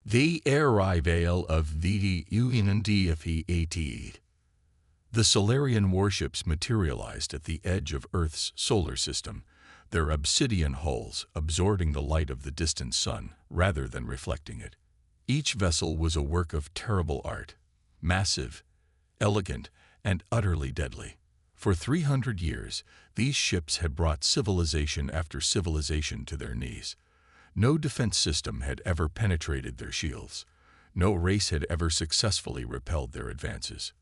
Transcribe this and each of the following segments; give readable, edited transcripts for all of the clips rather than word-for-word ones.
The arrival of the UNDFEAT. The Solarian warships materialized at the edge of Earth's solar system, their obsidian hulls absorbing the light of the distant sun rather than reflecting it. Each vessel was a work of terrible art, massive, elegant, and utterly deadly. For 300 years, these ships had brought civilization after civilization to their knees. No defense system had ever penetrated their shields. No race had ever successfully repelled their advances.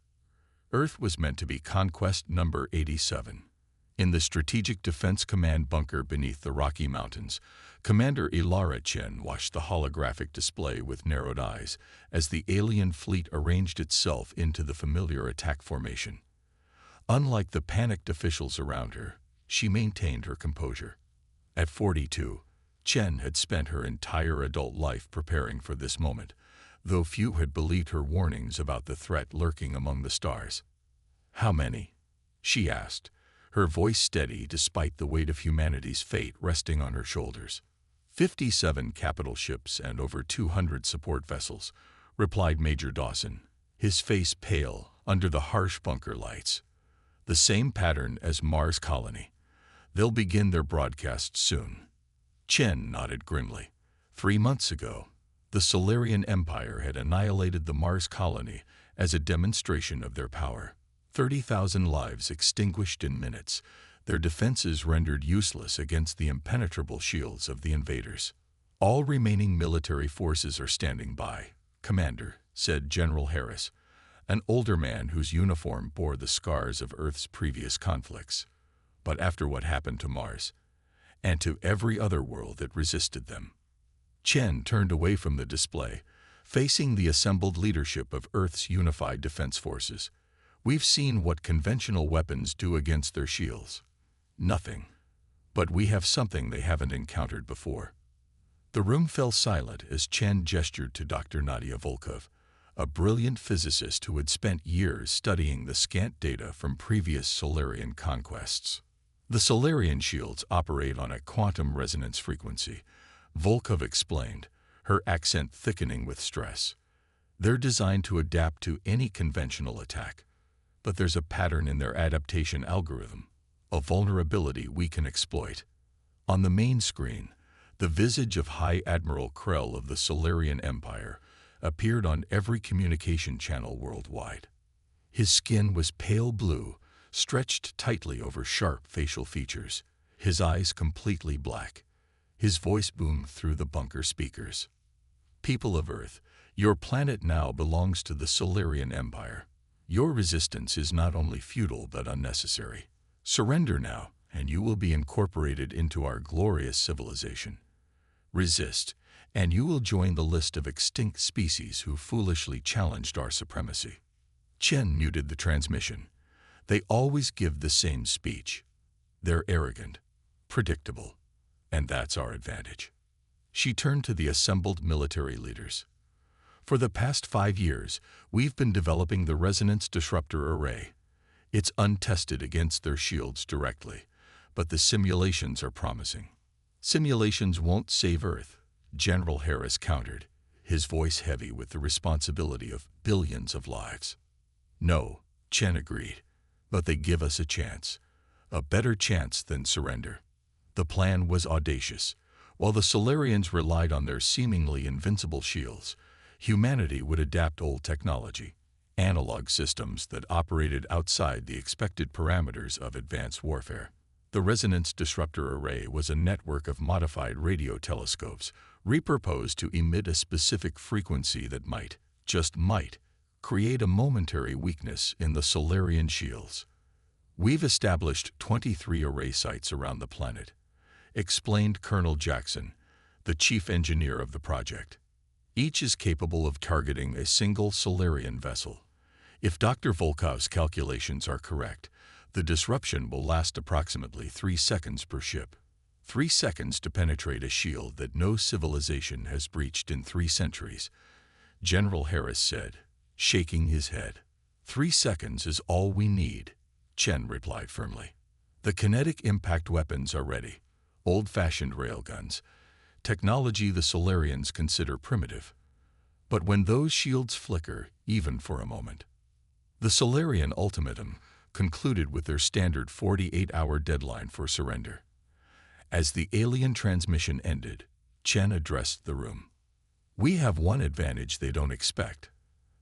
Earth was meant to be conquest number 87. In the Strategic Defense Command bunker beneath the Rocky Mountains, Commander Ilara Chen watched the holographic display with narrowed eyes as the alien fleet arranged itself into the familiar attack formation. Unlike the panicked officials around her, she maintained her composure. At 42, Chen had spent her entire adult life preparing for this moment, though few had believed her warnings about the threat lurking among the stars. "How many?" she asked, her voice steady despite the weight of humanity's fate resting on her shoulders. 57 capital ships and over 200 support vessels," replied Major Dawson, his face pale under the harsh bunker lights. "The same pattern as Mars Colony. They'll begin their broadcast soon." Chen nodded grimly. 3 months ago, the Solarian Empire had annihilated the Mars Colony as a demonstration of their power. 30,000 lives extinguished in minutes, their defenses rendered useless against the impenetrable shields of the invaders. "All remaining military forces are standing by, Commander," said General Harris, an older man whose uniform bore the scars of Earth's previous conflicts. "But after what happened to Mars, and to every other world that resisted them." Chen turned away from the display, facing the assembled leadership of Earth's unified defense forces. "We've seen what conventional weapons do against their shields. Nothing. But we have something they haven't encountered before." The room fell silent as Chen gestured to Dr. Nadia Volkov, a brilliant physicist who had spent years studying the scant data from previous Solarian conquests. "The Solarian shields operate on a quantum resonance frequency," Volkov explained, her accent thickening with stress. "They're designed to adapt to any conventional attack, but there's a pattern in their adaptation algorithm, a vulnerability we can exploit." On the main screen, the visage of High Admiral Krell of the Solarian Empire appeared on every communication channel worldwide. His skin was pale blue, stretched tightly over sharp facial features, his eyes completely black. His voice boomed through the bunker speakers. "People of Earth, your planet now belongs to the Solarian Empire. Your resistance is not only futile but unnecessary. Surrender now, and you will be incorporated into our glorious civilization. Resist, and you will join the list of extinct species who foolishly challenged our supremacy." Chen muted the transmission. "They always give the same speech. They're arrogant, predictable, and that's our advantage." She turned to the assembled military leaders. "For the past 5 years, we've been developing the Resonance Disruptor Array. It's untested against their shields directly, but the simulations are promising." "Simulations won't save Earth," General Harris countered, his voice heavy with the responsibility of billions of lives. "No," Chen agreed, "but they give us a chance. A better chance than surrender." The plan was audacious. While the Solarians relied on their seemingly invincible shields, humanity would adapt old technology, analog systems that operated outside the expected parameters of advanced warfare. The Resonance Disruptor Array was a network of modified radio telescopes, repurposed to emit a specific frequency that might, just might, create a momentary weakness in the Solarian shields. "We've established 23 array sites around the planet," explained Colonel Jackson, the chief engineer of the project. "Each is capable of targeting a single Solarian vessel. If Dr. Volkov's calculations are correct, the disruption will last approximately 3 seconds per ship. 3 seconds to penetrate a shield that no civilization has breached in 3 centuries," General Harris said, shaking his head. 3 seconds is all we need," Chen replied firmly. "The kinetic impact weapons are ready, old-fashioned railguns, technology the Solarians consider primitive. But when those shields flicker, even for a moment, the Solarian ultimatum concluded with their standard 48-hour deadline for surrender. As the alien transmission ended, Chen addressed the room. "We have one advantage they don't expect.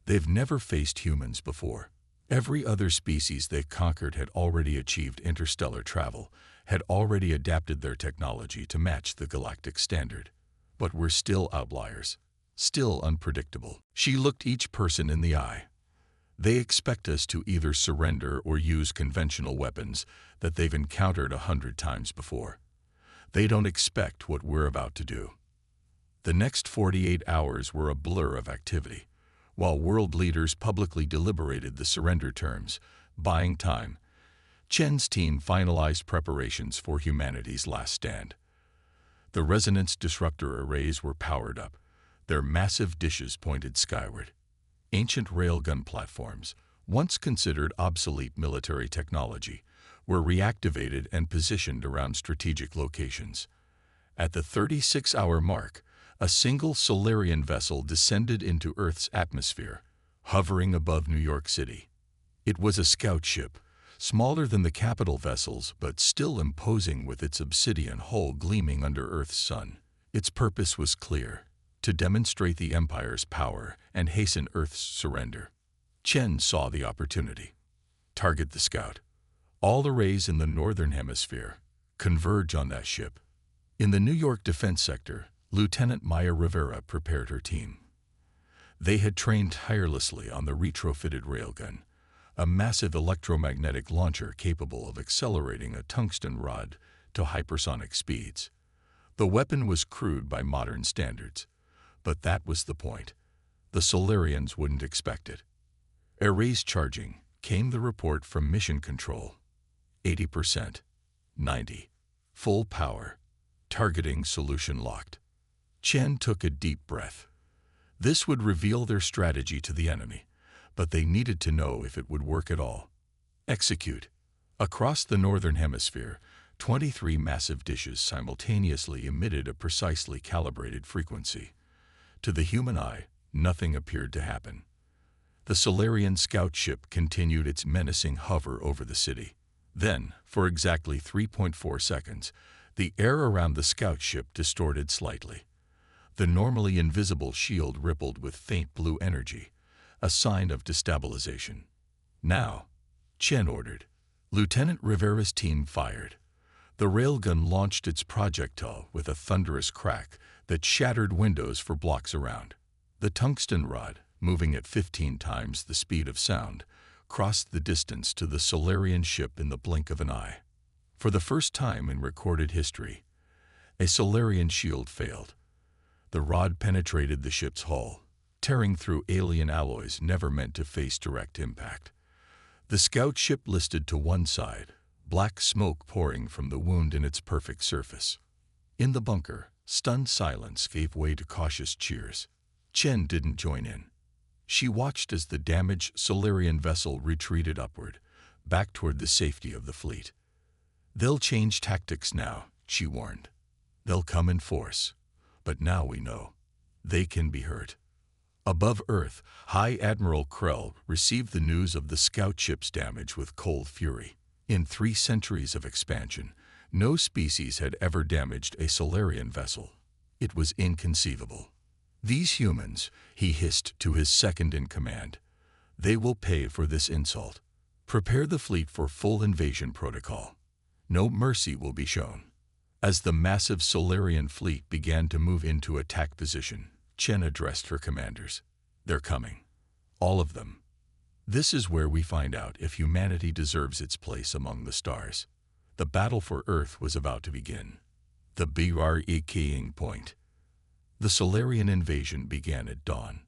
They've never faced humans before. Every other species they conquered had already achieved interstellar travel, had already adapted their technology to match the galactic standard. But we're still outliers, still unpredictable." She looked each person in the eye. "They expect us to either surrender or use conventional weapons that they've encountered 100 times before. They don't expect what we're about to do." The next 48 hours were a blur of activity. While world leaders publicly deliberated the surrender terms, buying time, Chen's team finalized preparations for humanity's last stand. The resonance disruptor arrays were powered up, their massive dishes pointed skyward. Ancient railgun platforms, once considered obsolete military technology, were reactivated and positioned around strategic locations. At the 36-hour mark, a single Solarian vessel descended into Earth's atmosphere, hovering above New York City. It was a scout ship, smaller than the capital vessels but still imposing with its obsidian hull gleaming under Earth's sun. Its purpose was clear: to demonstrate the Empire's power and hasten Earth's surrender. Chen saw the opportunity. Target the scout. All arrays in the Northern Hemisphere converge on that ship. In the New York defense sector, Lieutenant Maya Rivera prepared her team. They had trained tirelessly on the retrofitted railgun, a massive electromagnetic launcher capable of accelerating a tungsten rod to hypersonic speeds. The weapon was crude by modern standards, but that was the point. The Solarians wouldn't expect it. "Arrays charging," came the report from Mission Control. 80%. 90. Full power. Targeting solution locked. Chen took a deep breath. This would reveal their strategy to the enemy, but they needed to know if it would work at all. Execute. Across the Northern Hemisphere, 23 massive dishes simultaneously emitted a precisely calibrated frequency. To the human eye, nothing appeared to happen. The Solarian scout ship continued its menacing hover over the city. Then, for exactly 3.4 seconds, the air around the scout ship distorted slightly. The normally invisible shield rippled with faint blue energy, a sign of destabilization. "Now," Chen ordered. Lieutenant Rivera's team fired. The railgun launched its projectile with a thunderous crack that shattered windows for blocks around. The tungsten rod, moving at 15 times the speed of sound, crossed the distance to the Solarian ship in the blink of an eye. For the first time in recorded history, a Solarian shield failed. The rod penetrated the ship's hull, tearing through alien alloys never meant to face direct impact. The scout ship listed to one side, black smoke pouring from the wound in its perfect surface. In the bunker, stunned silence gave way to cautious cheers. Chen didn't join in. She watched as the damaged Solarian vessel retreated upward, back toward the safety of the fleet. "They'll change tactics now," she warned. "They'll come in force. But now we know. They can be hurt." Above Earth, High Admiral Krell received the news of the scout ship's damage with cold fury. In 3 centuries of expansion, no species had ever damaged a Solarian vessel. It was inconceivable. "These humans," he hissed to his second-in-command, "they will pay for this insult. Prepare the fleet for full invasion protocol. No mercy will be shown." As the massive Solarian fleet began to move into attack position, Chen addressed her commanders. "They're coming. All of them. This is where we find out if humanity deserves its place among the stars." The battle for Earth was about to begin. The breaking point. The Solarian invasion began at dawn.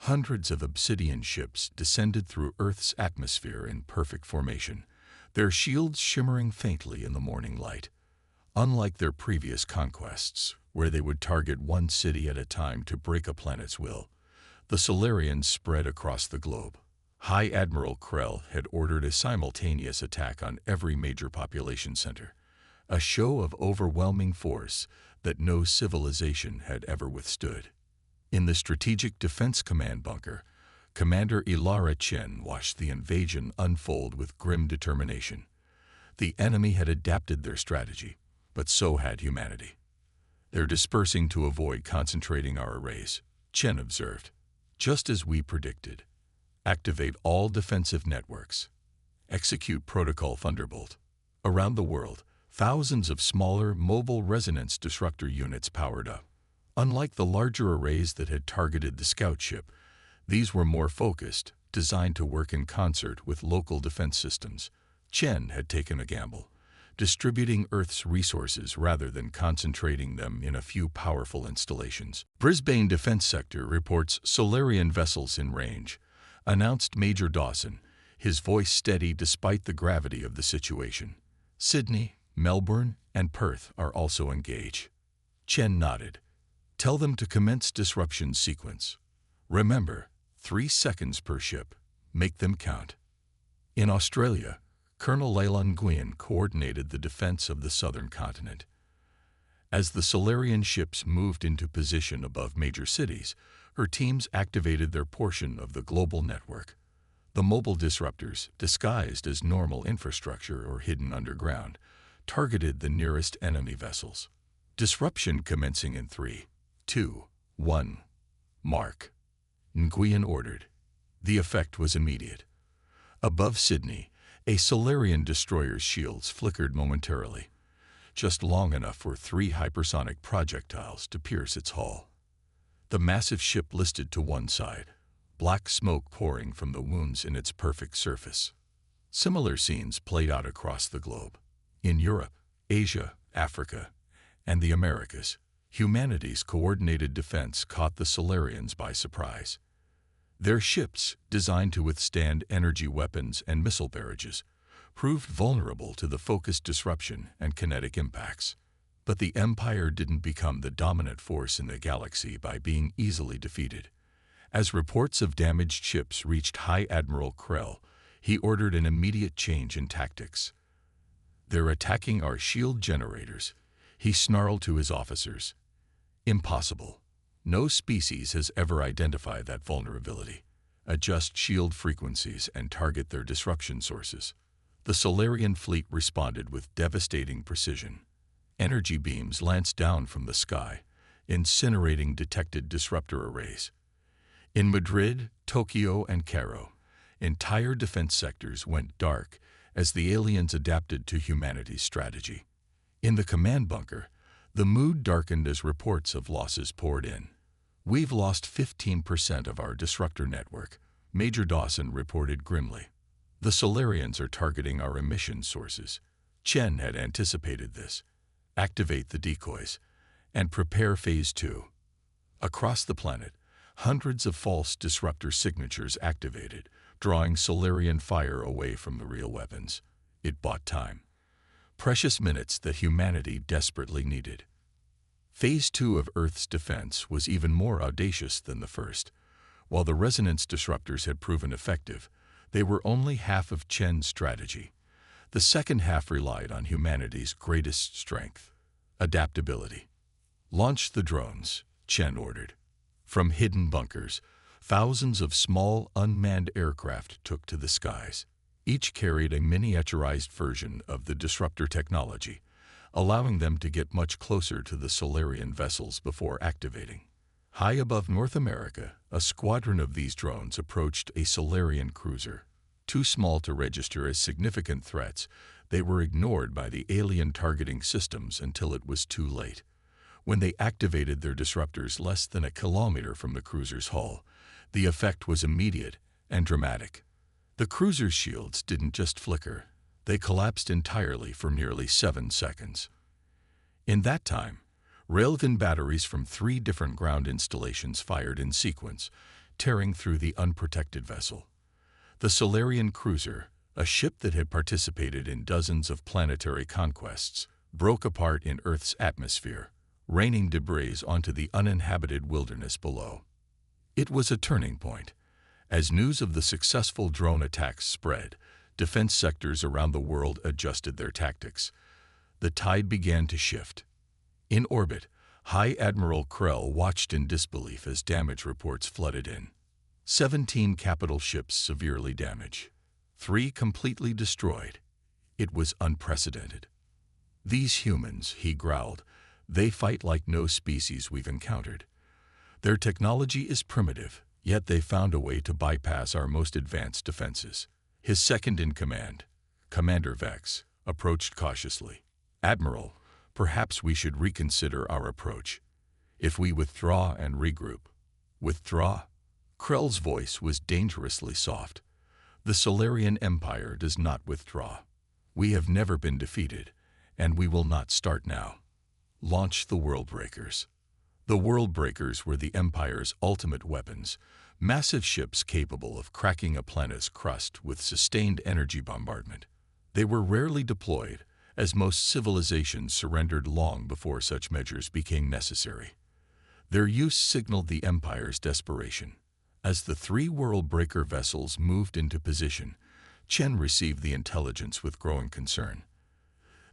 Hundreds of obsidian ships descended through Earth's atmosphere in perfect formation, their shields shimmering faintly in the morning light. Unlike their previous conquests, where they would target one city at a time to break a planet's will, the Solarians spread across the globe. High Admiral Krell had ordered a simultaneous attack on every major population center, a show of overwhelming force that no civilization had ever withstood. In the Strategic Defense Command bunker, Commander Ilara Chen watched the invasion unfold with grim determination. The enemy had adapted their strategy, but so had humanity. "They're dispersing to avoid concentrating our arrays," Chen observed. "Just as we predicted. Activate all defensive networks. Execute Protocol Thunderbolt." Around the world, thousands of smaller, mobile resonance disruptor units powered up. Unlike the larger arrays that had targeted the scout ship, these were more focused, designed to work in concert with local defense systems. Chen had taken a gamble, distributing Earth's resources rather than concentrating them in a few powerful installations. "Brisbane Defense Sector reports Solarian vessels in range," announced Major Dawson, his voice steady despite the gravity of the situation. "Sydney, Melbourne, and Perth are also engaged." Chen nodded. "Tell them to commence disruption sequence. Remember, 3 seconds per ship. Make them count." In Australia, Colonel Leilon Nguyen coordinated the defense of the southern continent. As the Solarian ships moved into position above major cities, her teams activated their portion of the global network. The mobile disruptors, disguised as normal infrastructure or hidden underground, targeted the nearest enemy vessels. Disruption commencing in 3, 2, 1. "Mark," Nguyen ordered. The effect was immediate. Above Sydney, a Solarian destroyer's shields flickered momentarily, just long enough for 3 hypersonic projectiles to pierce its hull. The massive ship listed to one side, black smoke pouring from the wounds in its perfect surface. Similar scenes played out across the globe. In Europe, Asia, Africa, and the Americas, humanity's coordinated defense caught the Solarians by surprise. Their ships, designed to withstand energy weapons and missile barrages, proved vulnerable to the focused disruption and kinetic impacts. But the Empire didn't become the dominant force in the galaxy by being easily defeated. As reports of damaged ships reached High Admiral Krell, he ordered an immediate change in tactics. "They're attacking our shield generators," he snarled to his officers. "Impossible. No species has ever identified that vulnerability. Adjust shield frequencies and target their disruption sources." The Solarian fleet responded with devastating precision. Energy beams lanced down from the sky, incinerating detected disruptor arrays. In Madrid, Tokyo, and Cairo, entire defense sectors went dark as the aliens adapted to humanity's strategy. In the command bunker, the mood darkened as reports of losses poured in. "We've lost 15% of our disruptor network," Major Dawson reported grimly. "The Solarians are targeting our emission sources." Chen had anticipated this. "Activate the decoys and prepare Phase 2. Across the planet, hundreds of false disruptor signatures activated, drawing Solarian fire away from the real weapons. It bought time. Precious minutes that humanity desperately needed. Phase 2 of Earth's defense was even more audacious than the first. While the resonance disruptors had proven effective, they were only half of Chen's strategy. The second half relied on humanity's greatest strength: adaptability. "Launch the drones," Chen ordered. From hidden bunkers, thousands of small, unmanned aircraft took to the skies. Each carried a miniaturized version of the disruptor technology, allowing them to get much closer to the Solarian vessels before activating. High above North America, a squadron of these drones approached a Solarian cruiser. Too small to register as significant threats, they were ignored by the alien targeting systems until it was too late. When they activated their disruptors less than a kilometer from the cruiser's hull, the effect was immediate and dramatic. The cruiser's shields didn't just flicker, they collapsed entirely for nearly 7 seconds. In that time, railgun batteries from 3 different ground installations fired in sequence, tearing through the unprotected vessel. The Solarian cruiser, a ship that had participated in dozens of planetary conquests, broke apart in Earth's atmosphere, raining debris onto the uninhabited wilderness below. It was a turning point. As news of the successful drone attacks spread, defense sectors around the world adjusted their tactics. The tide began to shift. In orbit, High Admiral Krell watched in disbelief as damage reports flooded in. 17 capital ships severely damaged. 3 completely destroyed. It was unprecedented. "These humans," he growled, "they fight like no species we've encountered. Their technology is primitive, yet they found a way to bypass our most advanced defenses." His second-in-command, Commander Vex, approached cautiously. "Admiral, perhaps we should reconsider our approach. If we withdraw and regroup." "Withdraw?" Krell's voice was dangerously soft. "The Solarian Empire does not withdraw. We have never been defeated, and we will not start now. Launch the World Breakers." The World Breakers were the Empire's ultimate weapons, massive ships capable of cracking a planet's crust with sustained energy bombardment. They were rarely deployed, as most civilizations surrendered long before such measures became necessary. Their use signaled the Empire's desperation. As the 3 World Breaker vessels moved into position, Chen received the intelligence with growing concern.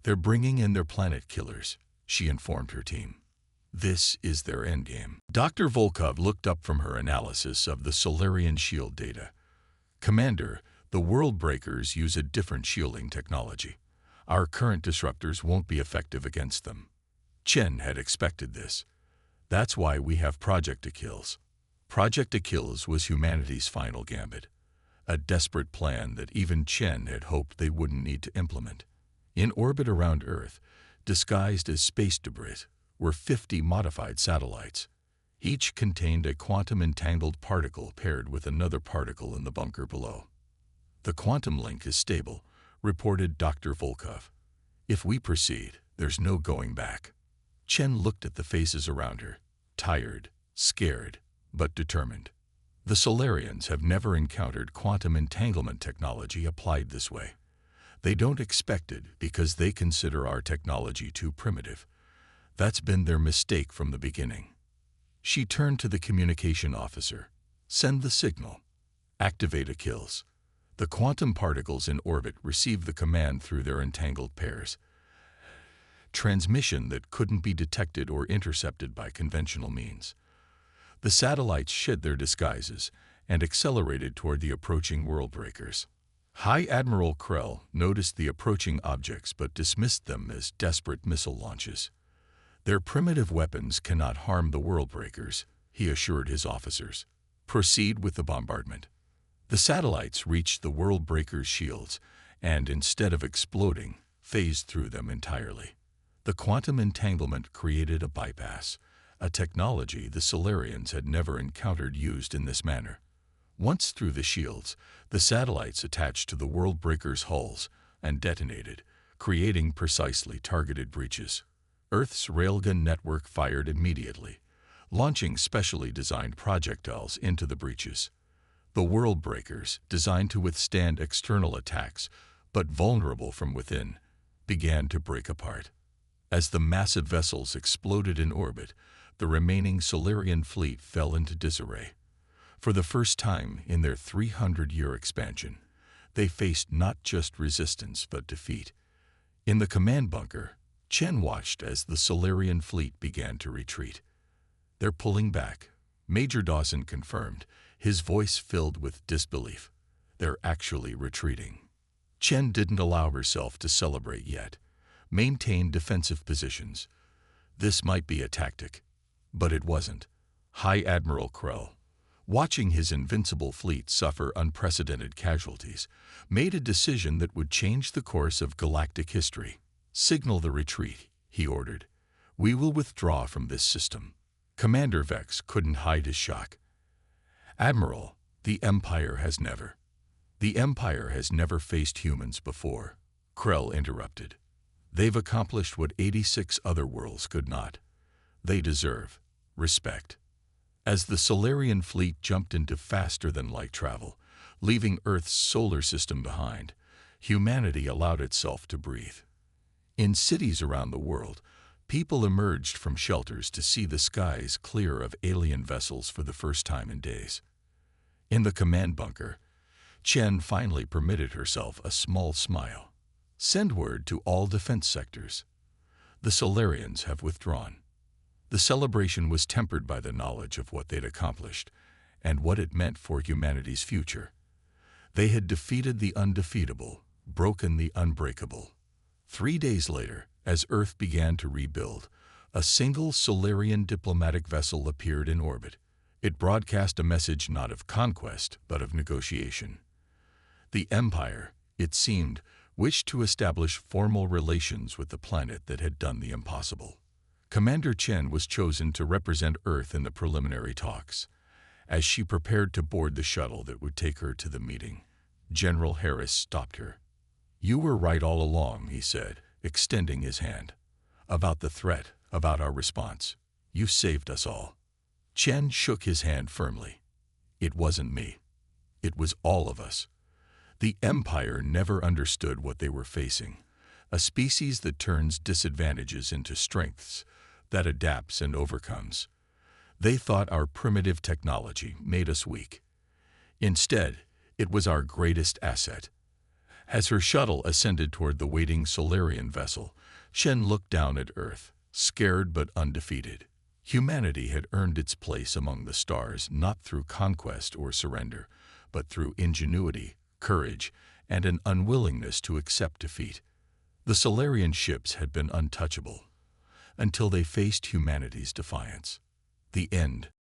"They're bringing in their planet killers," she informed her team. "This is their endgame." Dr. Volkov looked up from her analysis of the Solarian shield data. "Commander, the World Breakers use a different shielding technology. Our current disruptors won't be effective against them." Chen had expected this. "That's why we have Project Achilles." Project Achilles was humanity's final gambit, a desperate plan that even Chen had hoped they wouldn't need to implement. In orbit around Earth, disguised as space debris, were 50 modified satellites. Each contained a quantum-entangled particle paired with another particle in the bunker below. "The quantum link is stable," reported Dr. Volkov. "If we proceed, there's no going back." Chen looked at the faces around her, tired, scared, but determined. The Solarians have never encountered quantum entanglement technology applied this way. They don't expect it because they consider our technology too primitive. That's been their mistake from the beginning. She turned to the communication officer. "Send the signal. Activate Achilles." The quantum particles in orbit received the command through their entangled pairs. Transmission that couldn't be detected or intercepted by conventional means. The satellites shed their disguises and accelerated toward the approaching World Breakers. High Admiral Krell noticed the approaching objects but dismissed them as desperate missile launches. "Their primitive weapons cannot harm the World Breakers," he assured his officers. "Proceed with the bombardment." The satellites reached the World Breakers' shields and, instead of exploding, phased through them entirely. The quantum entanglement created a bypass, a technology the Solarians had never encountered used in this manner. Once through the shields, the satellites attached to the World Breakers' hulls and detonated, creating precisely targeted breaches. Earth's railgun network fired immediately, launching specially designed projectiles into the breaches. The World Breakers, designed to withstand external attacks, but vulnerable from within, began to break apart. As the massive vessels exploded in orbit, the remaining Solarian fleet fell into disarray. For the first time in their 300-year expansion, they faced not just resistance but defeat. In the command bunker, Chen watched as the Solarian fleet began to retreat. "They're pulling back," Major Dawson confirmed, his voice filled with disbelief. "They're actually retreating." Chen didn't allow herself to celebrate yet. Maintain defensive positions. This might be a tactic, but it wasn't. High Admiral Krell, watching his invincible fleet suffer unprecedented casualties, made a decision that would change the course of galactic history. "Signal the retreat," he ordered. "We will withdraw from this system." Commander Vex couldn't hide his shock. "Admiral, the Empire has never faced humans before," Krell interrupted. "They've accomplished what 86 other worlds could not. They deserve respect." As the Solarian fleet jumped into faster-than-light travel, leaving Earth's solar system behind, humanity allowed itself to breathe. In cities around the world, people emerged from shelters to see the skies clear of alien vessels for the first time in days. In the command bunker, Chen finally permitted herself a small smile. "Send word to all defense sectors. The Solarians have withdrawn." The celebration was tempered by the knowledge of what they'd accomplished and what it meant for humanity's future. They had defeated the undefeatable, broken the unbreakable. 3 days later, as Earth began to rebuild, a single Solarian diplomatic vessel appeared in orbit. It broadcast a message not of conquest, but of negotiation. The Empire, it seemed, wished to establish formal relations with the planet that had done the impossible. Commander Chen was chosen to represent Earth in the preliminary talks. As she prepared to board the shuttle that would take her to the meeting, General Harris stopped her. "You were right all along," he said, extending his hand. "About the threat, about our response. You saved us all." Chen shook his hand firmly. "It wasn't me. It was all of us." The Empire never understood what they were facing. A species that turns disadvantages into strengths, that adapts and overcomes. They thought our primitive technology made us weak. Instead, it was our greatest asset. As her shuttle ascended toward the waiting Solarian vessel, Chen looked down at Earth, scared but undefeated. Humanity had earned its place among the stars not through conquest or surrender, but through ingenuity, courage, and an unwillingness to accept defeat. The Solarian ships had been untouchable until they faced humanity's defiance. The end.